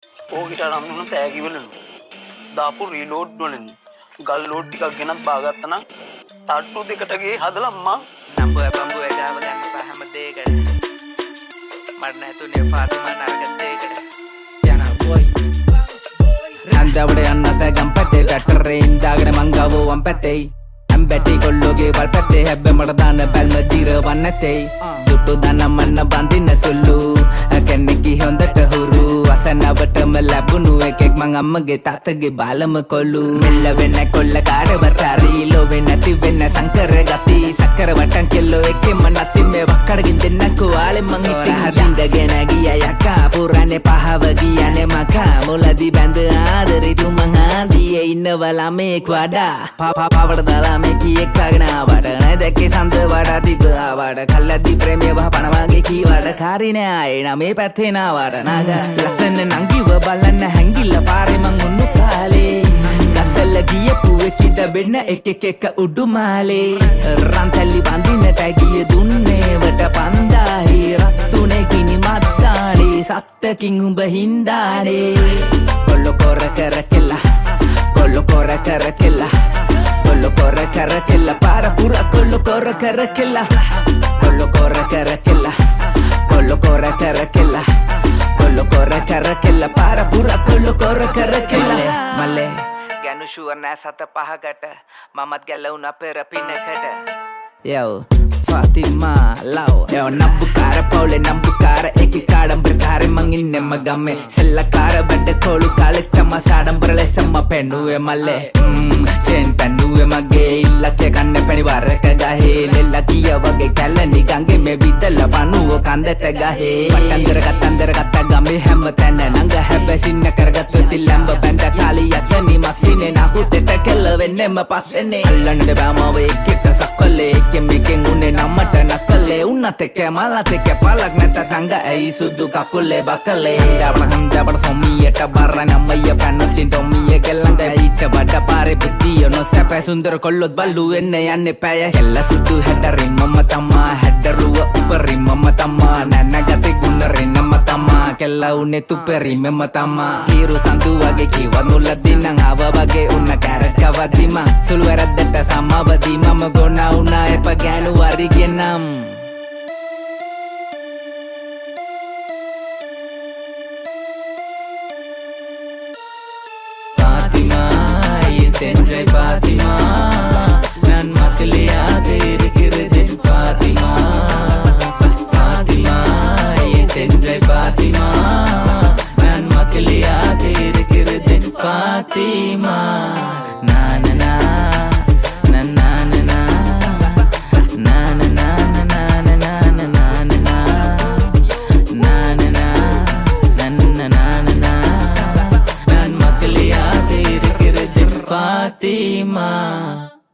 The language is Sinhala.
ඕකට නම් තෑගි වලලු. දාපු රීලෝඩ් වලනේ. ගල් ලෝඩ් ටිකක් ගෙනත් බාගත්තා නම් තට්ටු දෙකට ගේ හදලා අම්මා නම්බුව පම්බුව ගාව ගන්න පහම දෙයකට මට නැතුනේ ෆාතිමා නරක දෙයකට යන බොයි නන්දවඩ යන්න සැගම් පැත්තේ ටැක්ටරේ ඉඳාගෙන මං ගාවෝ වම් පැත්තේ අම්බැටි කොල්ලෝගේ වල් පැත්තේ හැබ්බ මට දාන්න බැල්ම දිරවන්න නැතේ දුටු දාන මන්න බඳින්න සුළු කෙනෙක්ගේ හොඳට හුරු අසනවටම ලැබුණු එකෙක් මං අම්මගේ තාත්තගේ බාලම කොල්ලු මෙල්ල වෙන්න කොල්ල කාඩවතරි ලෝවෙ නැති වෙන්න සංකර ගති සක්කර වටන් කෙල්ලෝ එකෙම නැති මේ වක්කඩකින් දෙන්නකෝ ආලෙ මං හිටින් හදින්දගෙන ගියා යකා පුරානේ පහව ගියානේ මකා මුලදී බැඳ ආදරේ තුමන් ආදියේ ඉන්නවලා මේක් වඩා පාවඩ දාලා මේ කීයක් කාගෙන ආවට නැදකේ සඳ වඩා තිබ්බාවට කල්ලාදී ප්‍රේමය වහපනවාගේ කීවට කාරිනේ ආයේ නමේ පැත්තේ නාවට නාගා ලස්සන නංගිව බලන්න හැංගිල්ල පාරේ මං උන්නු කාලේ ගස්සල්ල ගියපු එකිද වෙන්න එක උඩුමාලේ රන්තැලි බඳින්නට ගිය දුන්නේ වට පන්දාහි රත්තුනේ කිනි මත්තානේ සත්තකින් උඹ හින්දානේ කොල්ල කොර කරකෙලා කොල්ල කොර කරකෙලා කොල්ල කොර කරකෙලා පාර පුර කොල්ල කොර කරකෙලා කොල්ල කොර කරකෙලා කොල්ල කොර කරකෙලා කොල්ල කොර කරකෙලා පාර පුර කොල්ල කොර කරකෙලා මල්ලේ ගෑනු ෂුවර් නෑ සත පහකට මමත් ගැලවුණා පෙර පිනකට Yo, Fatima, Lau Yo, Nambukara, Paule, Nambukara Eki kaadam berkare mangin nemma gamme Sella kara badde kolu kale Tama sadam berale sama pennuwe malle Chen pennuwe mage Illake kanne peni warreka gahe Lella kiya wage kallani gange me vidala panuwo kandeta gahe Patandera katta gamme hemma tenne Nanga hebbe sinna kargattu tillamba benda kali yasani masine Nakuteta kella vennema passene Allande bamawe ekita sakkole Mekin une namata nakale unnateke malateke palak neta tanga ei sudu kakule bakale handa bar somiyeta barra namaya pannutin tomiye gelanda ita bada pare budiyo no sepe sundar kollot ballu enne yanne paya hella sudu hedari mamma tamma hedaruwa upari mamma tamma nanagate gunare namma tamma kella une tuperi mamma tamma hiru sandu wage kiwa nuladinna ava wage unna karaka wadima sulwaraddata samavadi mama gona una Pagano warigenam Fatima Sendre Fatima Nan matliya irikirde Fatima Fatima Sendre Fatima Nan matliya irikirde Fatima na na na Fatima